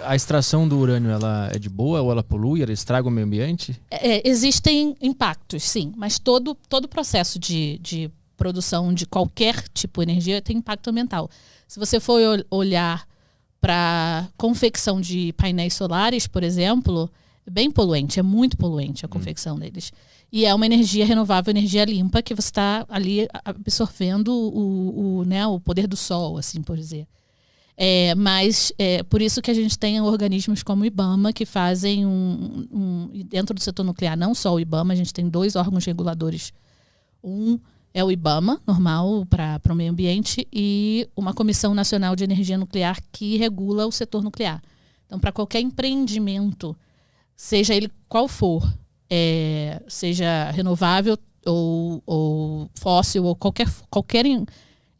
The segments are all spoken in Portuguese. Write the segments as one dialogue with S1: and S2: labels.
S1: A extração do urânio, ela é de boa ou ela polui? Ela estraga o meio ambiente?
S2: Existem impactos, sim. Mas todo processo de produção de qualquer tipo de energia tem impacto ambiental. Se você for olhar para confecção de painéis solares, por exemplo, é bem poluente, é muito poluente a confecção deles. E é uma energia renovável, energia limpa, que você está ali absorvendo o poder do sol, assim por dizer. Mas por isso que a gente tem organismos como o IBAMA, que fazem dentro do setor nuclear, não só o IBAMA, a gente tem 2 órgãos reguladores. Um é o IBAMA, normal, para o meio ambiente, e uma Comissão Nacional de Energia Nuclear que regula o setor nuclear. Então, para qualquer empreendimento, seja ele qual for, seja renovável ou fóssil, ou qualquer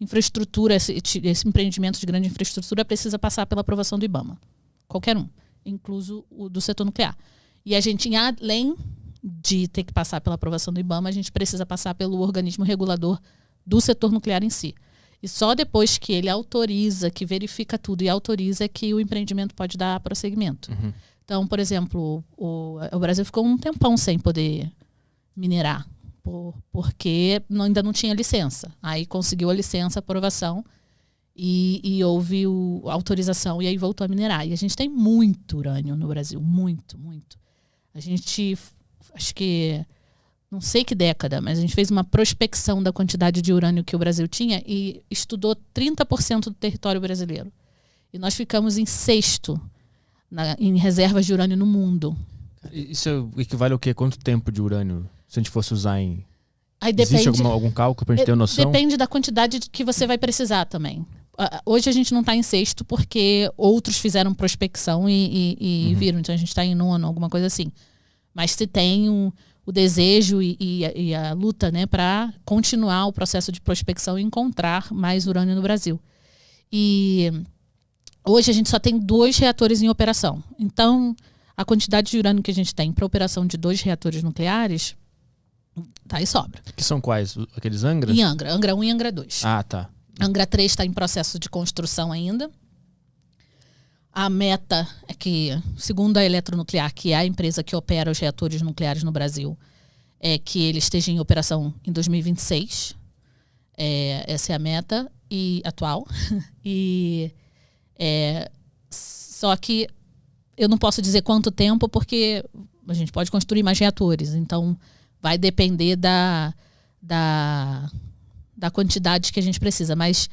S2: infraestrutura, esse empreendimento de grande infraestrutura precisa passar pela aprovação do IBAMA. Qualquer um, incluso o do setor nuclear. E a gente, além de ter que passar pela aprovação do IBAMA, a gente precisa passar pelo organismo regulador do setor nuclear em si. E só depois que ele autoriza, que verifica tudo e autoriza, que o empreendimento pode dar prosseguimento.
S1: Uhum.
S2: Então, por exemplo, o Brasil ficou um tempão sem poder minerar, porque ainda não tinha licença. Aí conseguiu a licença, a aprovação, e houve a autorização, e aí voltou a minerar. E a gente tem muito urânio no Brasil, muito, muito. A gente, acho que, não sei que década, mas a gente fez uma prospecção da quantidade de urânio que o Brasil tinha e estudou 30% do território brasileiro. E nós ficamos em 6º em reservas de urânio no mundo.
S1: Isso equivale ao quê? Quanto tempo de urânio, se a gente fosse usar em...
S2: Aí depende,
S1: existe algum cálculo para a gente ter noção?
S2: Depende da quantidade que você vai precisar também. Hoje a gente não está em 6º porque outros fizeram prospecção e viram. Então a gente está em 9º, alguma coisa assim. Mas se tem o desejo e a luta, né, para continuar o processo de prospecção e encontrar mais urânio no Brasil. E hoje a gente só tem 2 reatores em operação. Então, a quantidade de urânio que a gente tem para operação de 2 reatores nucleares tá e sobra.
S1: Que são quais? Aqueles Angras?
S2: Em Angra. Angra 1 e Angra 2.
S1: Ah, tá.
S2: Angra 3 está em processo de construção ainda. A meta é que, segundo a Eletronuclear, que é a empresa que opera os reatores nucleares no Brasil, é que ele esteja em operação em 2026. Essa é a meta atual. Só que eu não posso dizer quanto tempo, porque a gente pode construir mais reatores. Então, vai depender da quantidade que a gente precisa. Mas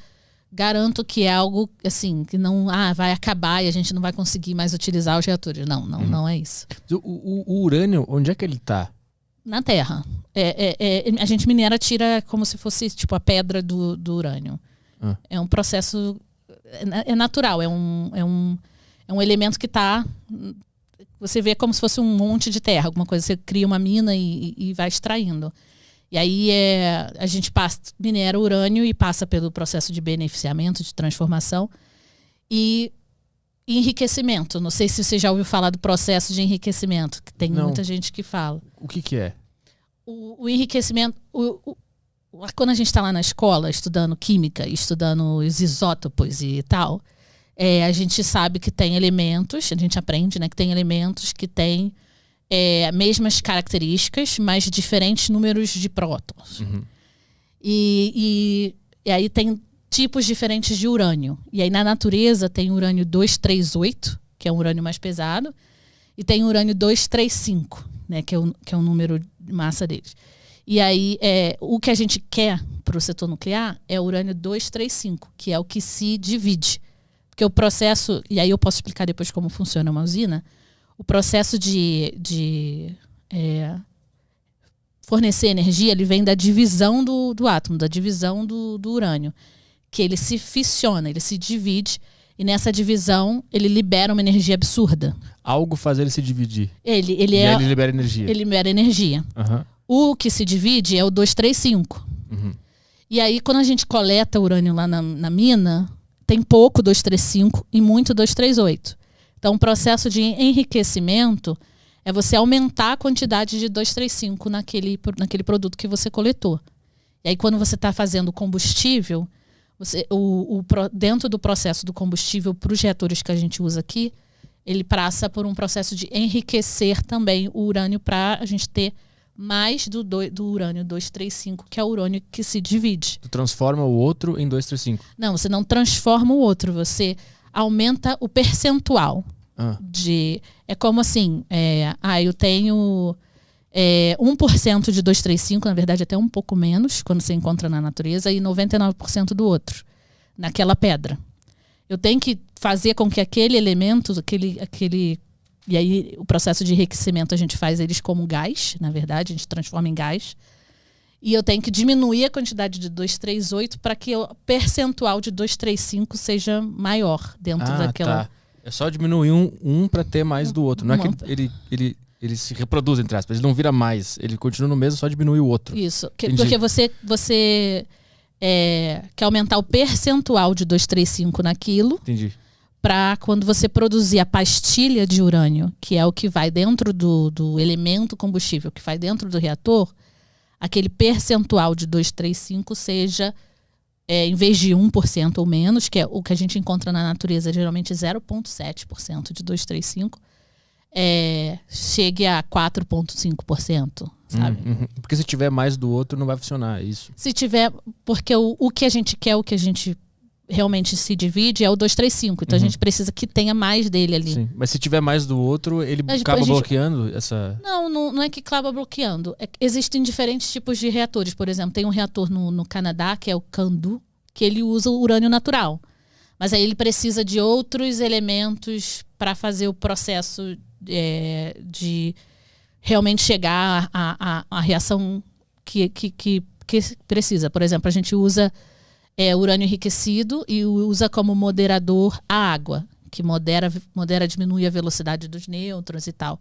S2: garanto que é algo assim, que não vai acabar e a gente não vai conseguir mais utilizar os reatores. Não é isso.
S1: O urânio, onde é que ele está?
S2: Na Terra. A gente minera, tira como se fosse tipo a pedra do urânio. É um processo... É natural, é um elemento que está... Você vê como se fosse um monte de terra, alguma coisa. Você cria uma mina e vai extraindo. E aí a gente minera urânio e passa pelo processo de beneficiamento, de transformação e enriquecimento. Não sei se você já ouviu falar do processo de enriquecimento, que tem muita gente que fala.
S1: O que é?
S2: O enriquecimento... Quando a gente está lá na escola estudando química, estudando os isótopos e tal, a gente sabe que tem elementos, a gente aprende, né, que tem elementos que têm mesmas características, mas diferentes números de prótons.
S1: Uhum.
S2: E aí tem tipos diferentes de urânio. E aí na natureza tem urânio 238, que é um urânio mais pesado, e tem urânio 235, né, que é o número de massa deles. E aí o que a gente quer para o setor nuclear é o urânio 235, que é o que se divide. Porque o processo, e aí eu posso explicar depois como funciona uma usina, o processo de fornecer energia, ele vem da divisão do átomo, da divisão do urânio, que ele se fissiona, ele se divide, e nessa divisão ele libera uma energia absurda.
S1: Algo faz ele se dividir.
S2: Ele
S1: libera energia.
S2: Ele libera energia.
S1: Uhum.
S2: O que se divide é o 235.
S1: Uhum.
S2: E aí, quando a gente coleta urânio lá na mina, tem pouco 235 e muito 238. Então, o processo de enriquecimento é você aumentar a quantidade de 235 naquele produto que você coletou. E aí, quando você está fazendo combustível, dentro do processo do combustível para os reatores que a gente usa aqui, ele passa por um processo de enriquecer também o urânio para a gente ter mais do urânio 235, que é o urânio que se divide.
S1: Tu transforma o outro em 235.
S2: Não, você não transforma o outro, você aumenta o percentual. É como assim, eu tenho 1% de 235, na verdade até um pouco menos, quando você encontra na natureza, e 99% do outro, naquela pedra. Eu tenho que fazer com que aquele elemento, e aí o processo de enriquecimento a gente faz eles como gás, na verdade, a gente transforma em gás. E eu tenho que diminuir a quantidade de 238 para que o percentual de 235 seja maior dentro daquela...
S1: Tá. É só diminuir um para ter mais do outro. Não é que ele se reproduz, entre aspas. Ele não vira mais. Ele continua no mesmo, só diminui o outro.
S2: Isso. Porque você quer aumentar o percentual de 235 naquilo.
S1: Entendi.
S2: Para quando você produzir a pastilha de urânio, que é o que vai dentro do elemento combustível, que vai dentro do reator, aquele percentual de 235 seja, em vez de 1% ou menos, que é o que a gente encontra na natureza, geralmente 0,7% de 235, chegue a 4,5%, sabe?
S1: Porque se tiver mais do outro, não vai funcionar, é isso?
S2: Se tiver, porque o que a gente quer, o que a gente realmente se divide é o 235, então a gente precisa que tenha mais dele ali.
S1: Sim. Mas se tiver mais do outro, ele acaba bloqueando essa...
S2: Não é que acaba bloqueando. Existem diferentes tipos de reatores. Por exemplo, tem um reator no Canadá, que é o CANDU, que ele usa o urânio natural. Mas aí ele precisa de outros elementos para fazer o processo de realmente chegar à reação que precisa. Por exemplo, a gente usa urânio enriquecido e usa como moderador a água, que diminui a velocidade dos nêutrons e tal.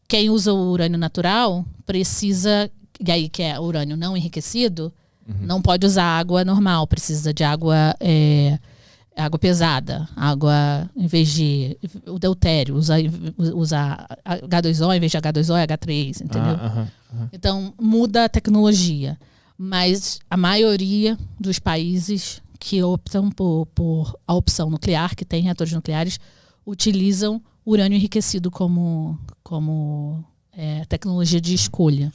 S2: Quem usa o urânio natural precisa, e aí que é urânio não enriquecido, não pode usar água normal, precisa de água pesada, água em vez de o deutério, usa H2O em vez de H2O é H3, entendeu? Então muda a tecnologia. Mas a maioria dos países que optam por a opção nuclear, que tem reatores nucleares, utilizam urânio enriquecido como tecnologia de escolha.